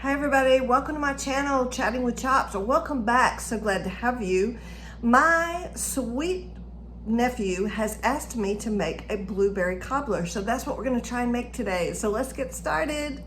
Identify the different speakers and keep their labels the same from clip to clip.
Speaker 1: Hi everybody, welcome to my channel, Chatting with Chops, or welcome back. So glad to have you. My sweet nephew has asked me to make a blueberry cobbler, so that's what we're going to try and make today. So let's get started.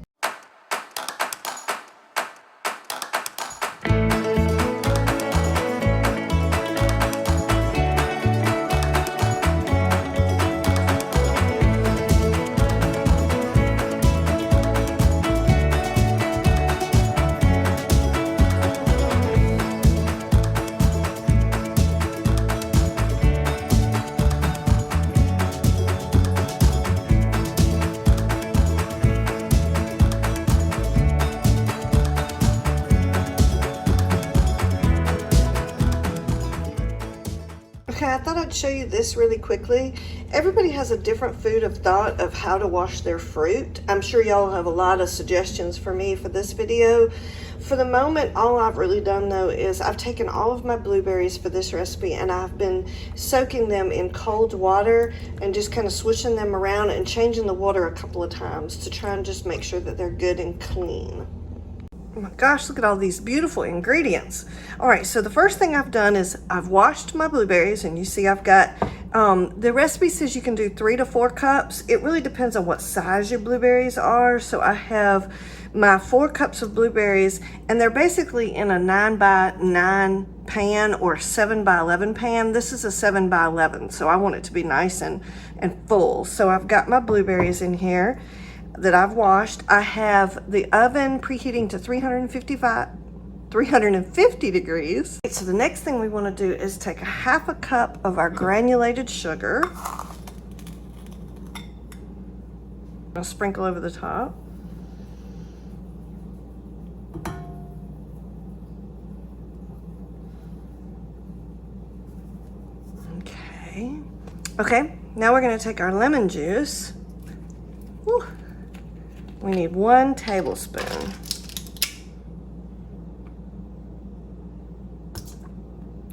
Speaker 1: Okay, I thought I'd show you this really quickly. Everybody has a different food of thought of how to wash their fruit. I'm sure y'all have a lot of suggestions for me for this video. For the moment, all I've really done though is I've taken all of my blueberries for this recipe and I've been soaking them in cold water and just kind of swishing them around and changing the water a couple of times to try and just make sure that they're good and clean. Oh my gosh, look at all these beautiful ingredients. All right, so the first thing I've done is I've washed my blueberries, and you see I've got, the recipe says you can do 3 to 4 cups. It really depends on what size your blueberries are. So I have my 4 cups of blueberries, and they're basically in a 9 by 9 pan or 7 by 11 pan. This is a 7 by 11, so I want it to be nice and full. So I've got my blueberries in here that I've washed. I have the oven preheating to 350 degrees. So the next thing we want to do is take a half a cup of our granulated sugar. I'll sprinkle over the top. Okay, now we're going to take our lemon juice. Woo. We need 1 tablespoon.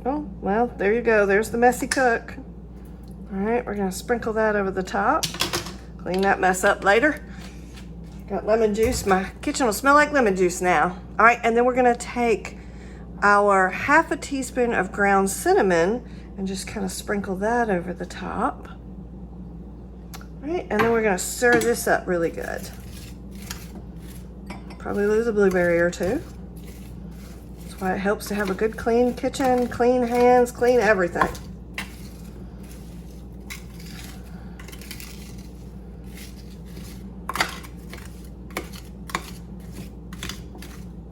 Speaker 1: Oh, well, there you go. There's the messy cook. All right, we're going to sprinkle that over the top. Clean that mess up later. Got lemon juice. My kitchen will smell like lemon juice now. All right, and then we're going to take our half a teaspoon of ground cinnamon and just kind of sprinkle that over the top. All right, and then we're going to stir this up really good. Probably lose a blueberry or two. That's why it helps to have a good clean kitchen, clean hands, clean everything.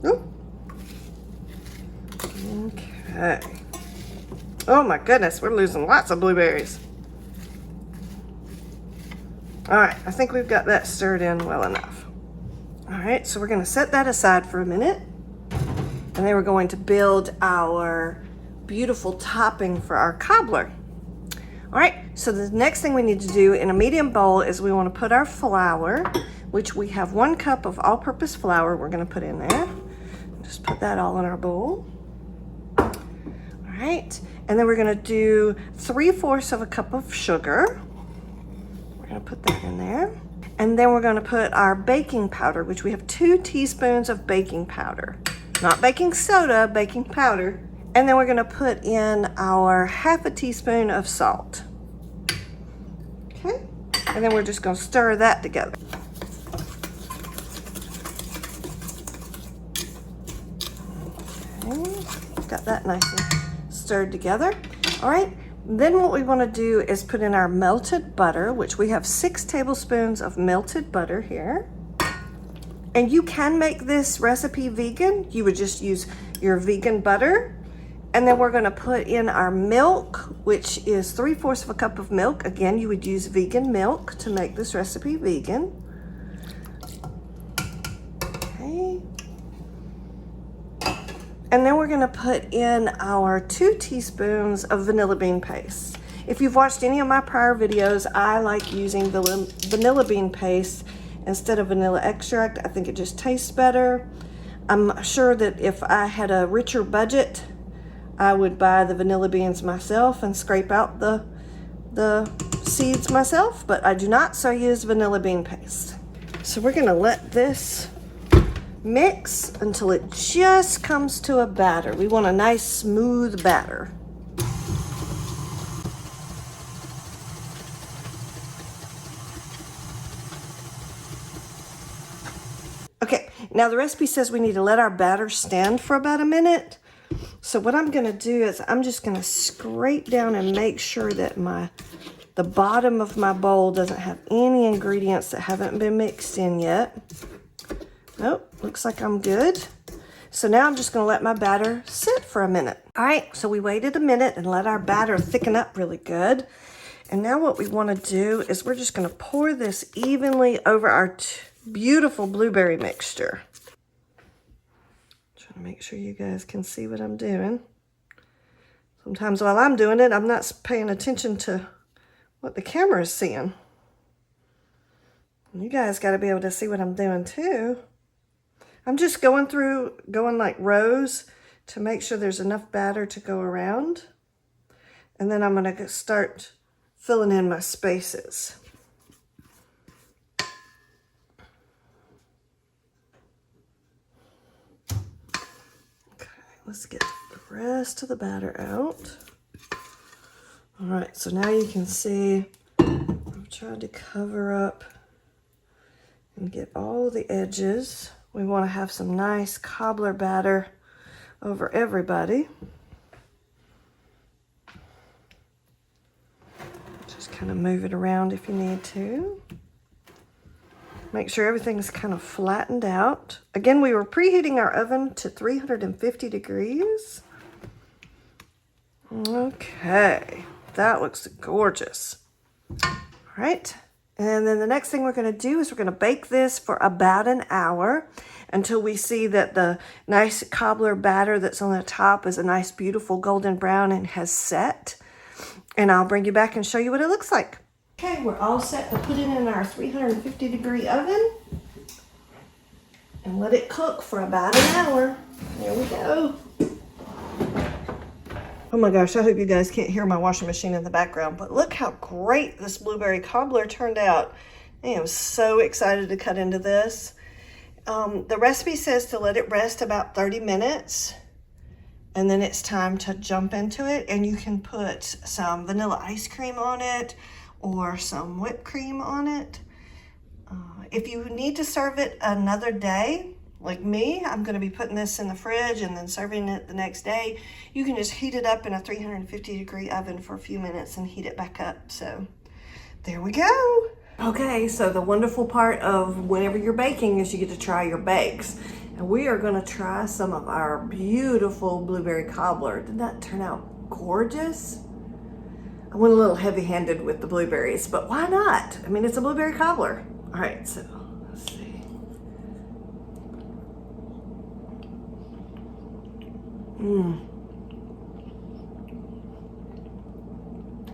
Speaker 1: Ooh. Okay. Oh my goodness, we're losing lots of blueberries. All right, I think we've got that stirred in well enough. All right, so we're going to set that aside for a minute, and then we're going to build our beautiful topping for our cobbler. All right, so the next thing we need to do in a medium bowl is we want to put our flour, which we have 1 cup of all-purpose flour we're going to put in there. Just put that all in our bowl. All right, and then we're going to do 3/4 of a cup of sugar. We're going to put that in there. And then we're going to put our baking powder, which we have 2 teaspoons of baking powder. Not baking soda, baking powder. And then we're going to put in our half a teaspoon of salt. Okay? And then we're just going to stir that together. Okay. Got that nice and stirred together. All right. Then what we want to do is put in our melted butter, which we have 6 tablespoons of melted butter here. And you can make this recipe vegan. You would just use your vegan butter. And then we're going to put in our milk, which is 3/4 of a cup of milk. Again, you would use vegan milk to make this recipe vegan. Okay. And then we're going to put in our 2 teaspoons of vanilla bean paste. If you've watched any of my prior videos, I like using vanilla bean paste instead of vanilla extract. I think it just tastes better. I'm sure that if I had a richer budget, I would buy the vanilla beans myself and scrape out the seeds myself, but I do not, so I use vanilla bean paste. So we're going to let this Mix until it just comes to a batter. We want a nice smooth batter. Okay, now the recipe says we need to let our batter stand for about a minute. So what I'm gonna do is I'm just gonna scrape down and make sure that the bottom of my bowl doesn't have any ingredients that haven't been mixed in yet. Nope, looks like I'm good. So now I'm just gonna let my batter sit for a minute. All right, so we waited a minute and let our batter thicken up really good. And now what we wanna do is we're just gonna pour this evenly over our beautiful blueberry mixture. Trying to make sure you guys can see what I'm doing. Sometimes while I'm doing it, I'm not paying attention to what the camera is seeing. You guys got to be able to see what I'm doing too. I'm just going like rows to make sure there's enough batter to go around. And then I'm going to start filling in my spaces. Okay, let's get the rest of the batter out. All right, so now you can see I'm trying to cover up and get all the edges. We want to have some nice cobbler batter over everybody. Just kind of move it around if you need to. Make sure everything's kind of flattened out. Again, we were preheating our oven to 350 degrees. Okay, that looks gorgeous. All right. And then the next thing we're going to do is we're going to bake this for about an hour until we see that the nice cobbler batter that's on the top is a nice beautiful golden brown and has set. And I'll bring you back and show you what it looks like. Okay, we're all set to put it in our 350 degree oven and let it cook for about an hour. There we go. Oh my gosh, I hope you guys can't hear my washing machine in the background, but look how great this blueberry cobbler turned out. I am so excited to cut into this. The recipe says to let it rest about 30 minutes, and then it's time to jump into it, and you can put some vanilla ice cream on it or some whipped cream on it. If you need to serve it another day, like me, I'm going to be putting this in the fridge and then serving it the next day. You can just heat it up in a 350 degree oven for a few minutes and heat it back up. So there we go. Okay, so the wonderful part of whenever you're baking is you get to try your bakes. And we are going to try some of our beautiful blueberry cobbler. Did that turn out gorgeous? I went a little heavy-handed with the blueberries, but why not? I mean, it's a blueberry cobbler. All right, so let's see.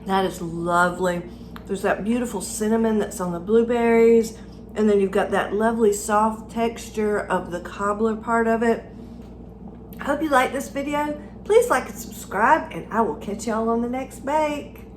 Speaker 1: That is lovely. There's that beautiful cinnamon that's on the blueberries, and then you've got that lovely soft texture of the cobbler part of it. I hope you like this video. Please like and subscribe, and I will catch y'all on the next bake.